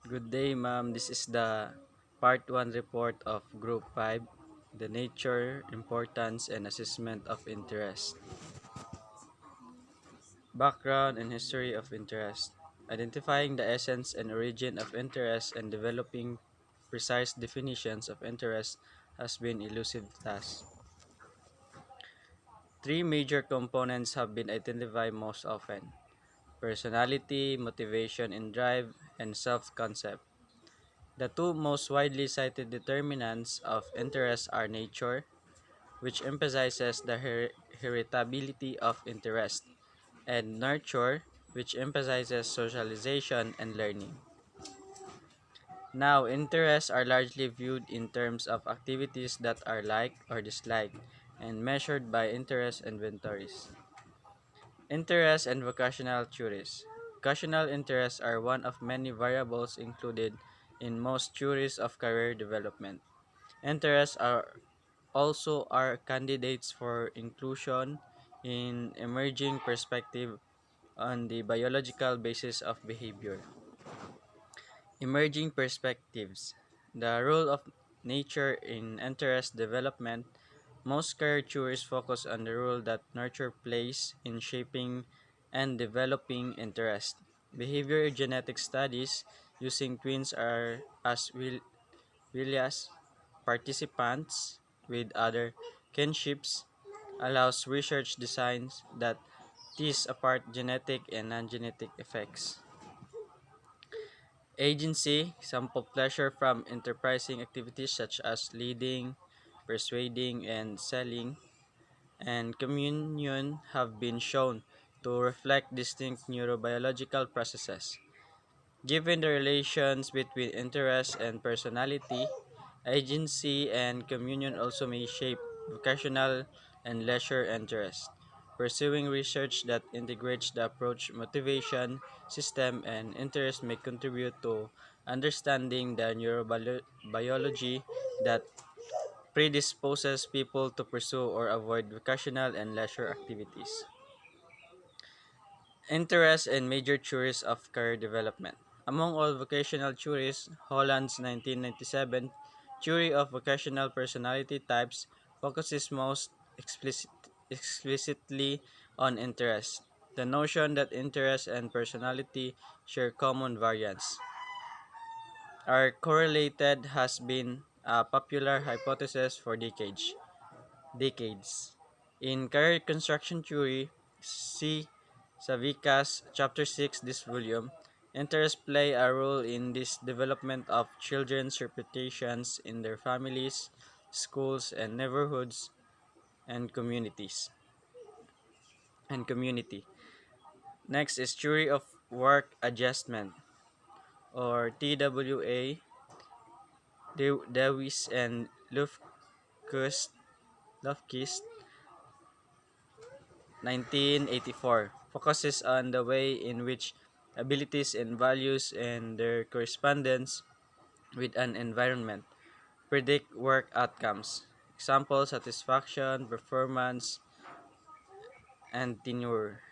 Good day, ma'am. This is the part 1 report of Group 5, the nature, importance, and assessment of interest. Background and history of interest. Identifying the essence and origin of interest and developing precise definitions of interest has been elusive task. Three major components have been identified most often: personality, motivation and drive, and self-concept. The two most widely cited determinants of interest are nature, which emphasizes the heritability of interest, and nurture, which emphasizes socialization and learning. Now, interests are largely viewed in terms of activities that are liked or disliked and measured by interest inventories. Interest and vocational theories. Vocational interests are one of many variables included in most theories of career development. Interests are candidates for inclusion in emerging perspective on the biological basis of behavior. Emerging perspectives. The role of nature in interest development. Most career theories focus on the role that nurture plays in shaping and developing interest. Behavior genetic studies using twins are as Willias participants with other kinships allows research designs that tease apart genetic and non-genetic effects. Agency, sample pleasure from enterprising activities such as leading, persuading, and selling, and communion have been shown to reflect distinct neurobiological processes. Given the relations between interest and personality, agency and communion also may shape vocational and leisure interests. Pursuing research that integrates the approach, motivation, system, and interest may contribute to understanding the neurobiology that predisposes people to pursue or avoid vocational and leisure activities. Interest and major theories of career development. Among all vocational theories, Holland's 1997 theory of vocational personality types focuses most explicitly on interest. The notion that interest and personality share common variants are correlated has been a popular hypothesis for decades. In career construction theory, see Savika's Chapter 6 this volume, interests play a role in this development of children's reputations in their families, schools, and neighborhoods and community. Next is theory of work adjustment or TWA. Dewis and Lofkist 1984 focuses on the way in which abilities and values and their correspondence with an environment predict work outcomes. Example: satisfaction, performance, and tenure.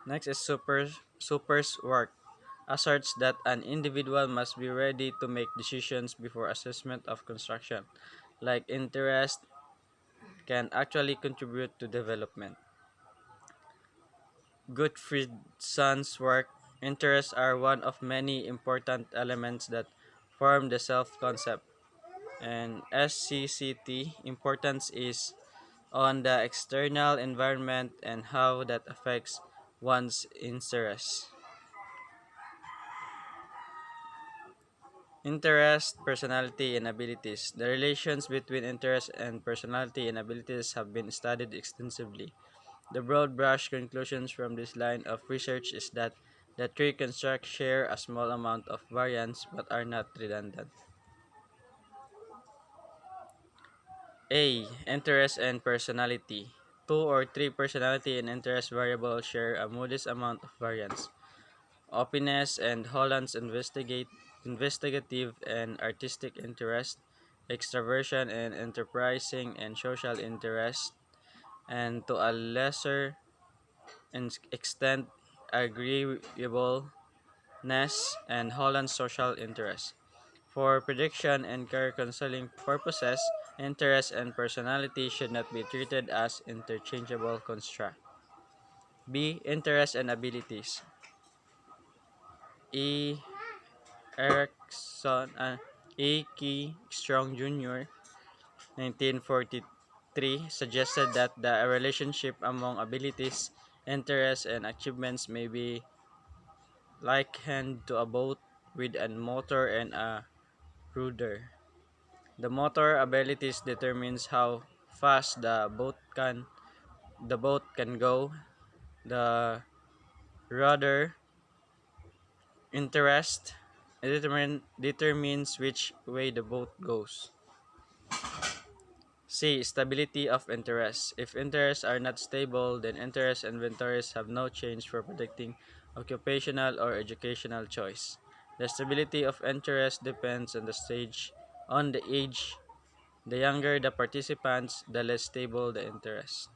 Next is super's work. Asserts that an individual must be ready to make decisions before assessment of construction, like interest, can actually contribute to development. Gottfried's work, interests are one of many important elements that form the self-concept, and SCCT importance is on the external environment and how that affects one's interests. Interest, personality, and abilities. The relations between interest and personality and abilities have been studied extensively. The broad brush conclusions from this line of research is that the three constructs share a small amount of variance but are not redundant. A. Interest and personality. Two or three personality and interest variables share a modest amount of variance. Openness and Holland's investigative and artistic interest, extraversion and enterprising and social interest, and to a lesser extent agreeable Ness, and Holland's social interest. For prediction and career counseling purposes, interest and personality should not be treated as interchangeable constructs. B. Interest and abilities. E. Erickson, A. Key Strong Jr. 1943 suggested that the relationship among abilities, interests, and achievements may be likened to a boat with a motor and a rudder. The motor abilities determines how fast the boat can go. The rudder interest determines which way the boat goes. C. Stability of interest. If interests are not stable, then interest inventories have no change for predicting occupational or educational choice. The stability of interest depends on the age. The younger the participants, the less stable the interest.